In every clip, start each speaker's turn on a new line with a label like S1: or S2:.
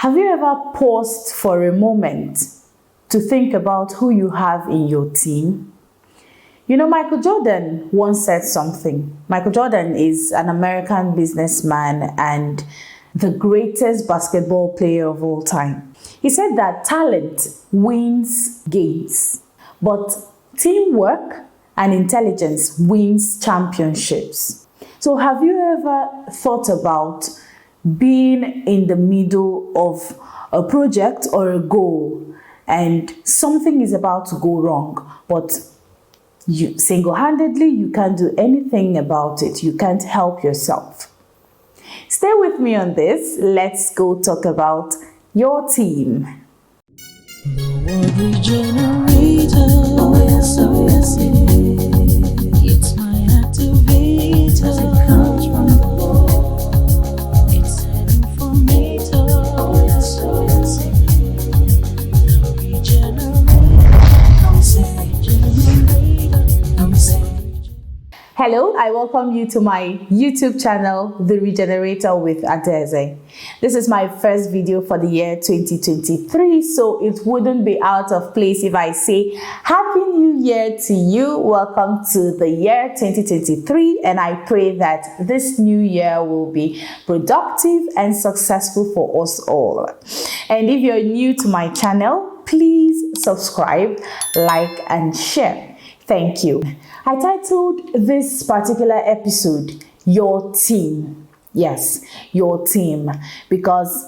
S1: Have you ever paused for a moment to think about who you have in your team? You know, Michael Jordan once said something. Michael Jordan is an American businessman and the greatest basketball player of all time. He said that talent wins games, but teamwork and intelligence wins championships. So have you ever thought about being in the middle of a project or a goal and something is about to go wrong, but you single-handedly, you can't do anything about it. You can't help yourself. Stay with me on this. Let's go talk about your team.
S2: The word regenerator. Oh yes, it is. It's my activator. 'Cause it comes from the Lord. It's an informator. Oh yes, it is. Regenerator. I'm saying regenerator. I'm saying.
S1: Hello, I welcome you to my YouTube channel, The Regenerator with Adeze. This is my first video for the year 2023, so it wouldn't be out of place if I say Happy New Year to you. Welcome to the year 2023, and I pray that this new year will be productive and successful for us all. And if you're new to my channel, please subscribe, like, and share. Thank you. I titled this particular episode, Your Team. Yes, your team. Because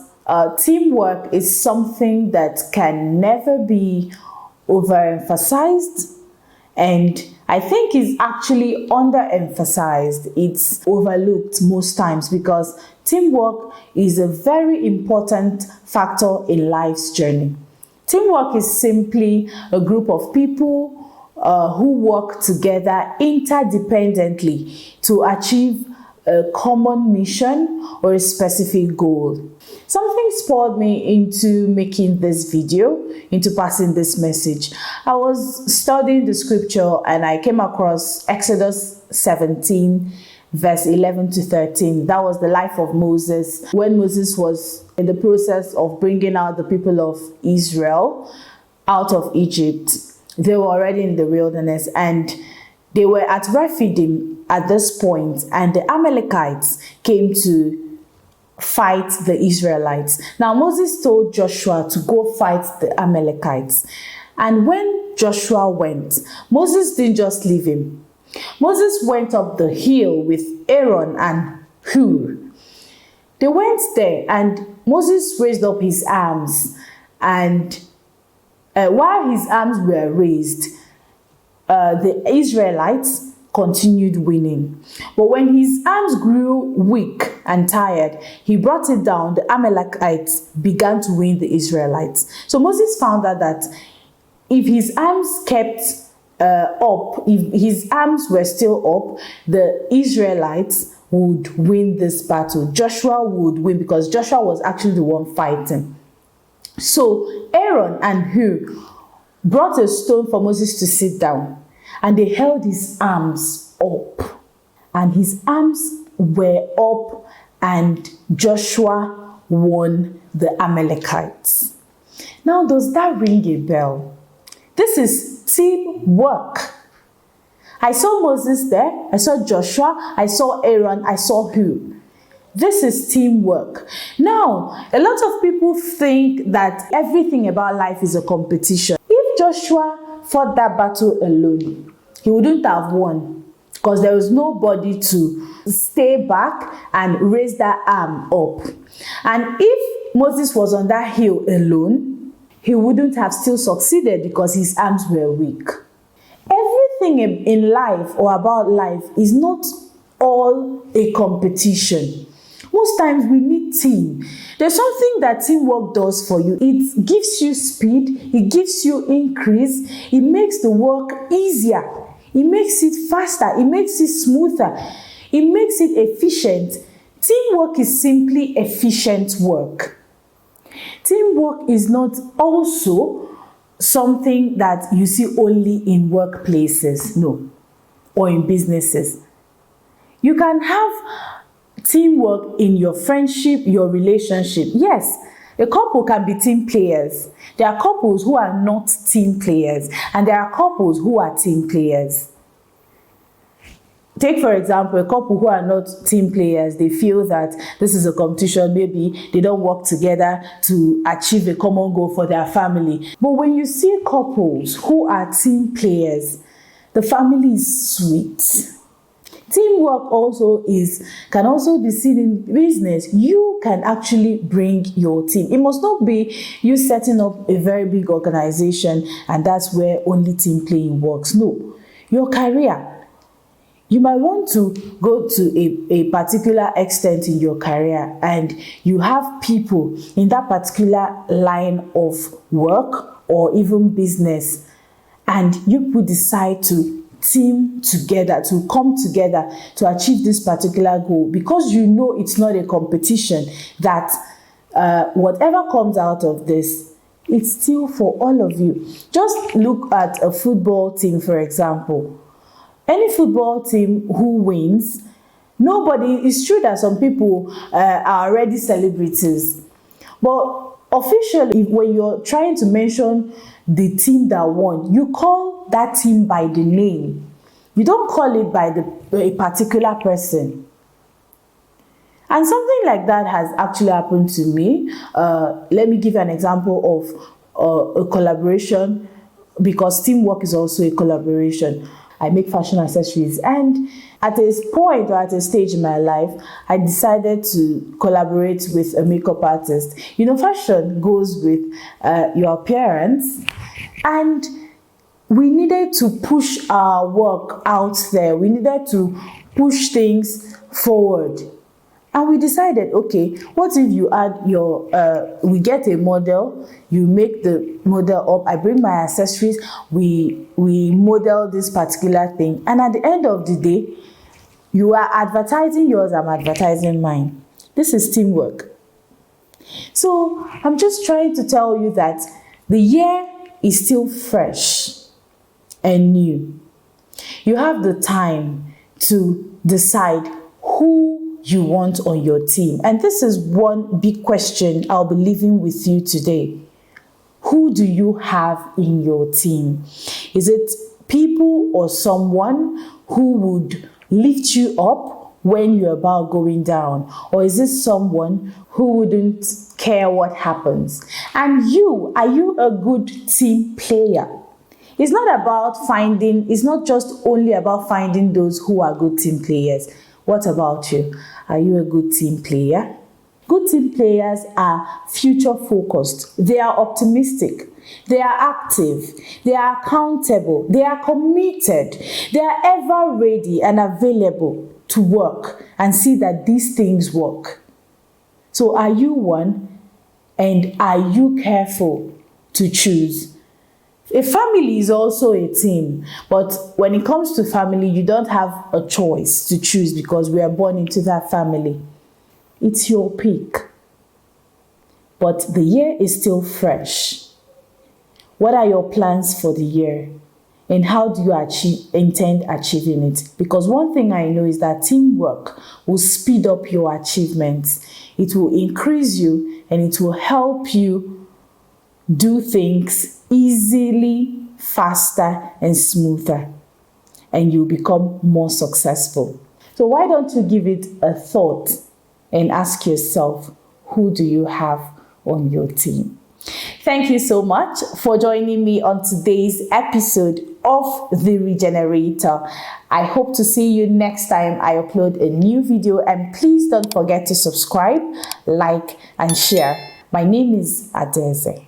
S1: teamwork is something that can never be overemphasized. And I think is actually underemphasized. It's overlooked most times because teamwork is a very important factor in life's journey. Teamwork is simply a group of people who work together interdependently to achieve a common mission or a specific goal. Something spurred me into making this video, into passing this message. I was studying the scripture and I came across Exodus 17, verse 11 to 13. That was the life of Moses when Moses was in the process of bringing out the people of Israel out of Egypt. They were already in the wilderness and they were at Rephidim at this point, and the Amalekites came to fight the Israelites. Now Moses told Joshua to go fight the Amalekites, and when Joshua went, Moses didn't just leave him. Moses went up the hill with Aaron and Hur. They went there and Moses raised up his arms, and while his arms were raised, the Israelites continued winning. But when his arms grew weak and tired, he brought it down. The Amalekites began to win the Israelites. So Moses found out that if his arms kept up, if his arms were still up, the Israelites would win this battle. Joshua would win because Joshua was actually the one fighting. So Aaron and Hur brought a stone for Moses to sit down, and they held his arms up, and his arms were up, and Joshua won the Amalekites. Now, does that ring a bell? This is teamwork. I saw Moses there, I saw Joshua, I saw Aaron, I saw Hur. This is teamwork. Now, a lot of people think that everything about life is a competition. If Joshua fought that battle alone, he wouldn't have won because there was nobody to stay back and raise that arm up. And if Moses was on that hill alone, he wouldn't have still succeeded because his arms were weak. Everything in life or about life is not all a competition. Most times we need team. There's something that teamwork does for you. It gives you speed, it gives you increase, it makes the work easier, it makes it faster, it makes it smoother, it makes it efficient. Teamwork is simply efficient work. Teamwork is not also something that you see only in workplaces, no, or in businesses. You can have teamwork in your friendship, your relationship. Yes, A couple can be team players. There are couples who are not team players, and there are couples who are team players. Take, for example, a couple who are not team players. They feel that this is a competition. Maybe they don't work together to achieve a common goal for their family. But when you see couples who are team players, the family is sweet. Teamwork can also be seen in business. You can actually bring your team. It must not be you setting up a very big organization and that's where only team playing works. No, your career. You might want to go to a particular extent in your career and you have people in that particular line of work or even business, and you could decide to team together, to come together to achieve this particular goal, because you know it's not a competition, that whatever comes out of this, it's still for all of you. Just look at a football team, for example. Any football team who wins, it's true that some people are already celebrities, but officially, when you're trying to mention the team that won, you call that team by the name. You don't call it by a particular person. And something like that has actually happened to me. Let me give you an example of a collaboration, because teamwork is also a collaboration. I make fashion accessories, and at a point or at a stage in my life, I decided to collaborate with a makeup artist. You know, fashion goes with your appearance, and we needed to push our work out there. We needed to push things forward. And we decided, okay, what if you add we get a model, you make the model up, I bring my accessories, we model this particular thing, and at the end of the day, you are advertising yours, I'm advertising mine. This is teamwork. So I'm just trying to tell you that the year is still fresh and new. You have the time to decide who you want on your team. And this is one big question I'll be leaving with you today. Who do you have in your team? Is it people or someone who would lift you up when you're about going down? Or is it someone who wouldn't care what happens? And are you a good team player? It's not just only about finding those who are good team players. What about you? Are you a good team player? Good team players are future focused. They are optimistic. They are active. They are accountable. They are committed. They are ever ready and available to work and see that these things work. So are you one? And are you careful to choose? A family is also a team, but when it comes to family, you don't have a choice to choose because we are born into that family. It's your pick. But the year is still fresh. What are your plans for the year? And how do you intend achieving it? Because one thing I know is that teamwork will speed up your achievements. It will increase you and it will help you do things easily, faster, and smoother. And you'll become more successful. So why don't you give it a thought and ask yourself, who do you have on your team? Thank you so much for joining me on today's episode of The Regenerator. I hope to see you next time I upload a new video, and please don't forget to subscribe, like, and share. My name is Adeze.